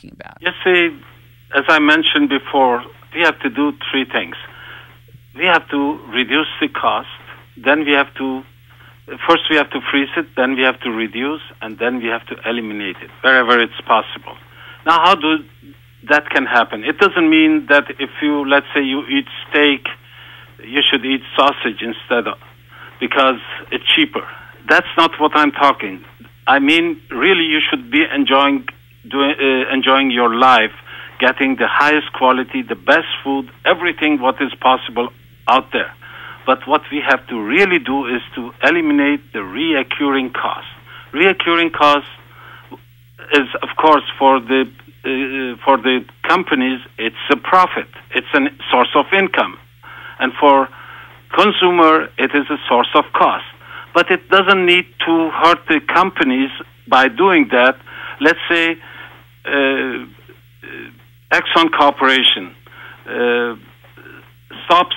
about? You see, as I mentioned before, we have to do three things. We have to reduce the cost, then first we have to freeze it, then we have to reduce, and then we have to eliminate it wherever it's possible. Now, how that can happen? It doesn't mean that if let's say you eat steak, you should eat sausage instead of, because it's cheaper. That's not what I'm talking. I mean, really, you should be enjoying your life, getting the highest quality, the best food, everything what is possible out there. But what we have to really do is to eliminate the reoccurring cost. Reoccurring cost is, of course, for the companies, it's a profit. It's a source of income. And for consumer, it is a source of cost. But it doesn't need to hurt the companies by doing that. Let's say Exxon Corporation stops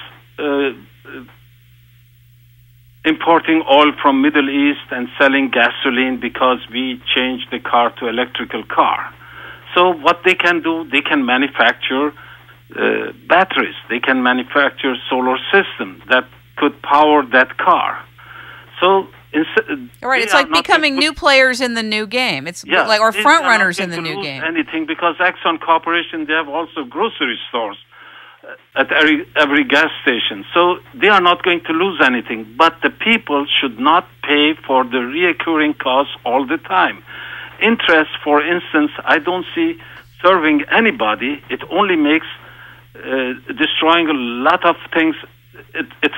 importing oil from Middle East and selling gasoline because we changed the car to electrical car. So what they can do, they can manufacture batteries. They can manufacture solar systems that could power that car. So right, it's like becoming new players in the new game. It's like or front runners in the new game. Anything, because Exxon Corporation, they have also grocery stores at every gas station. So they are not going to lose anything. But the people should not pay for the reoccurring costs all the time. Interest, for instance, I don't see serving anybody. It only makes destroying a lot of things. It's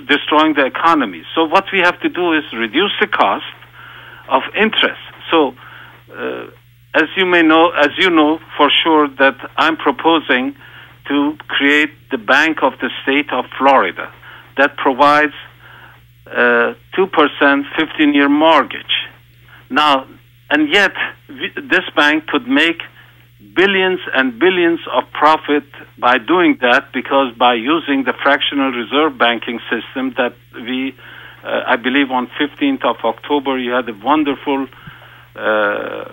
destroying the economy. So what we have to do is reduce the cost of interest. So as you know for sure that I'm proposing to create the Bank of the State of Florida that provides 2% 15-year mortgage. Now, and yet this bank could make billions and billions of profit by doing that, because by using the fractional reserve banking system that I believe on 15th of October, you had a wonderful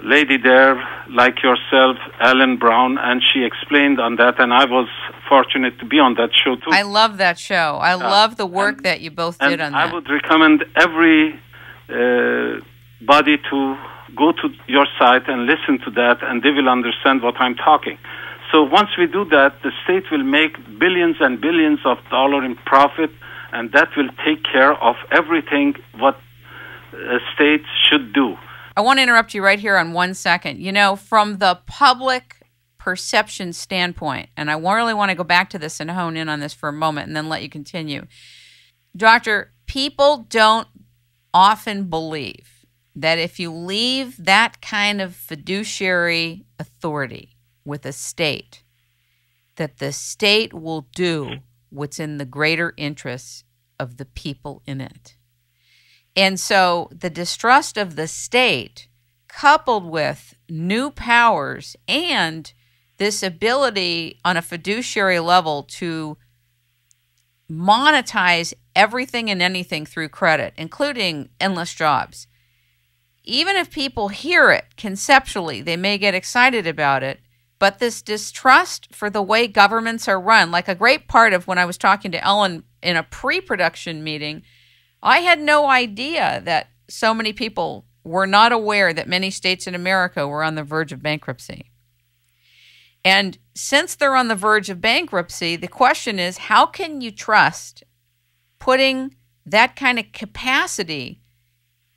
lady there like yourself, Ellen Brown, and she explained on that, and I was fortunate to be on that show too. I love that show. I love the work that you both did on that. I would recommend every body to go to your site and listen to that, and they will understand what I'm talking. So once we do that, the state will make billions and billions of dollars in profit, and that will take care of everything what a state should do. I want to interrupt you right here on 1 second. You know, from the public perception standpoint, and I really want to go back to this and hone in on this for a moment and then let you continue. Doctor, people don't often believe that if you leave that kind of fiduciary authority with a state, that the state will do what's in the greater interests of the people in it. And so the distrust of the state, coupled with new powers and this ability on a fiduciary level to monetize everything and anything through credit, including endless jobs. Even if people hear it conceptually, they may get excited about it, but this distrust for the way governments are run, like a great part of when I was talking to Ellen in a pre-production meeting, I had no idea that so many people were not aware that many states in America were on the verge of bankruptcy. And since they're on the verge of bankruptcy, the question is, how can you trust putting that kind of capacity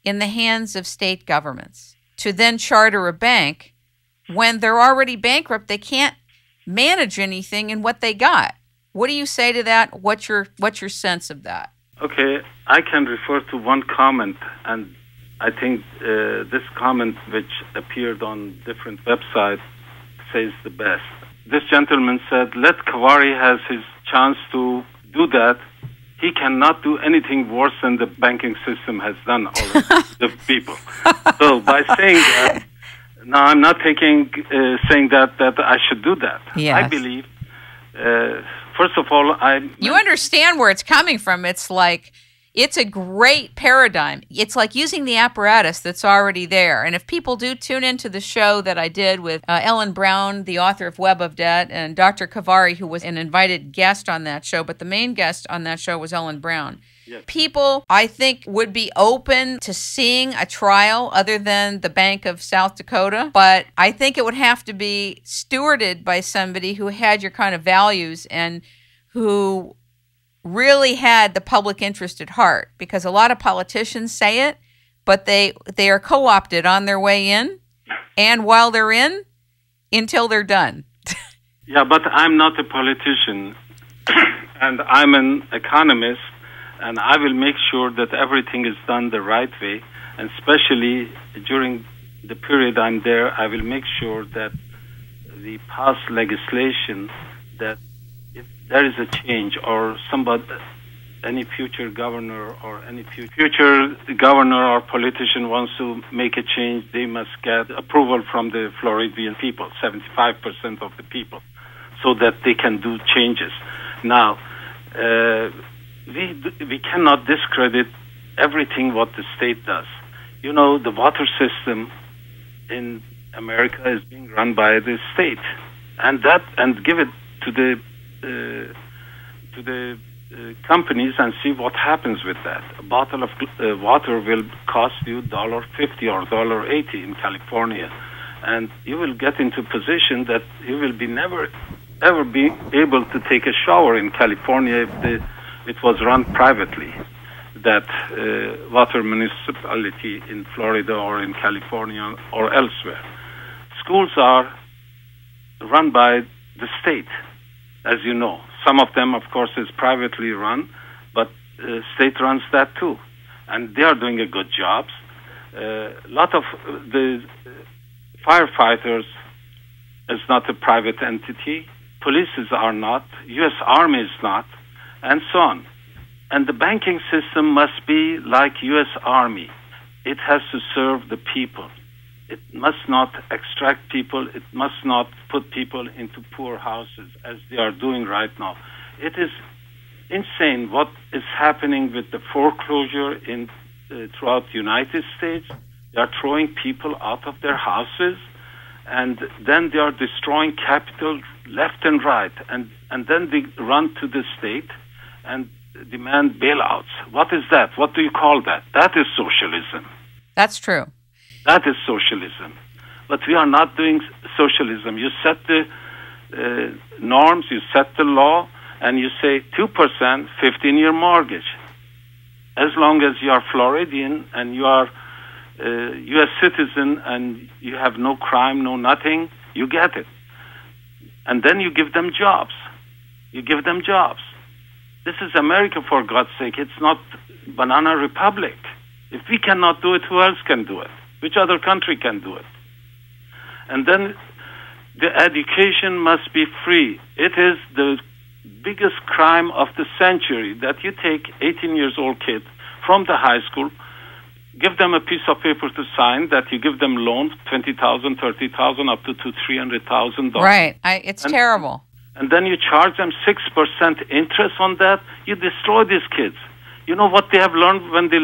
in the hands of state governments to then charter a bank when they're already bankrupt? They can't manage anything in what they got. What do you say to that? What's your sense of that? Okay, I can refer to one comment, and I think this comment, which appeared on different websites, says the best. This gentleman said, let Khavari has his chance to do that. He cannot do anything worse than the banking system has done already to the people. So by saying that, now I'm not saying that I should do that. Yes. I believe, first of all, You understand where it's coming from. It's like, It's a great paradigm. It's like using the apparatus that's already there. And if people do tune into the show that I did with Ellen Brown, the author of Web of Debt, and Dr. Khavari, who was an invited guest on that show, but the main guest on that show was Ellen Brown. Yes. People, I think, would be open to seeing a trial other than the Bank of South Dakota, but I think it would have to be stewarded by somebody who had your kind of values and who really had the public interest at heart, because a lot of politicians say it, but they are co-opted on their way in and while they're in until they're done. Yeah, but I'm not a politician and I'm an economist, and I will make sure that everything is done the right way, and especially during the period I'm there, I will make sure that we pass legislation that if there is a change or any future governor or any future governor or politician wants to make a change, they must get approval from the Floridian people, 75% of the people, so that they can do changes. Now, we cannot discredit everything what the state does. You know, the water system in America is being run by the state, and give it to the companies and see what happens with that. A bottle of water will cost you $1.50 or $1.80 in California, and you will get into a position that you will be never ever be able to take a shower in California if it was run privately. That water municipality in Florida or in California or elsewhere. Schools are run by the state, as you know. Some of them, of course, is privately run, but state runs that too. And they are doing a good job. A lot of the firefighters is not a private entity. Polices are not. U.S. Army is not, and so on. And the banking system must be like U.S. Army. It has to serve the people. It must not extract people. It must not put people into poor houses, as they are doing right now. It is insane what is happening with the foreclosure in throughout the United States. They are throwing people out of their houses, and then they are destroying capital left and right. And then they run to the state and demand bailouts. What is that? What do you call that? That is socialism. That's true. That is socialism. But we are not doing socialism. You set the norms, you set the law, and you say 2%, 15-year mortgage. As long as you are Floridian and you are a U.S. citizen and you have no crime, no nothing, you get it. And then you give them jobs. You give them jobs. This is America, for God's sake. It's not Banana Republic. If we cannot do it, who else can do it? Which other country can do it? And then the education must be free. It is the biggest crime of the century that you take 18-year-old kid from the high school, give them a piece of paper to sign that you give them loans, $20,000, $30,000, up to $300,000. Right. It's terrible. And then you charge them 6% interest on that. You destroy these kids. You know what they have learned when they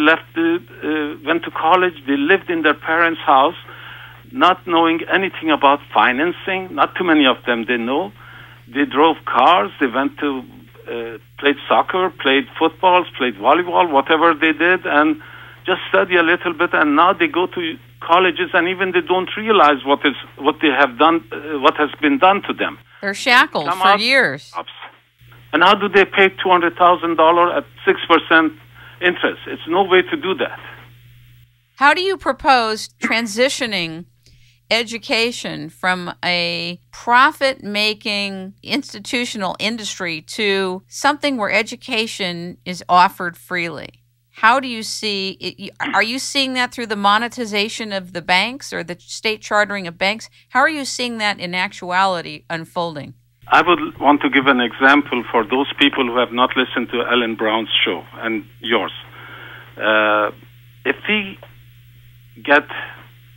went to college? They lived in their parents' house, not knowing anything about financing. Not too many of them they know. They drove cars. They went to played soccer, played football, played volleyball, whatever they did, and just study a little bit. And now they go to colleges, and even they don't realize what they have done, what has been done to them. They're shackled for years. And how do they pay $200,000 at 6% interest? It's no way to do that. How do you propose transitioning education from a profit-making institutional industry to something where education is offered freely? How do you see it? Are you seeing that through the monetization of the banks or the state chartering of banks? How are you seeing that in actuality unfolding? I would want to give an example for those people who have not listened to Ellen Brown's show and yours. If we get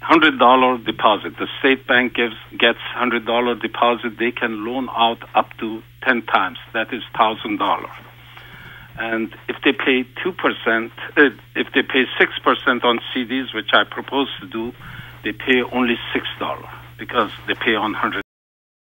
$100 deposit, the state bank gets $100 deposit, they can loan out up to 10 times. That is $1,000. And if they pay 2%, if they pay 6% on CDs, which I propose to do, they pay only $6 because they pay on $100,000.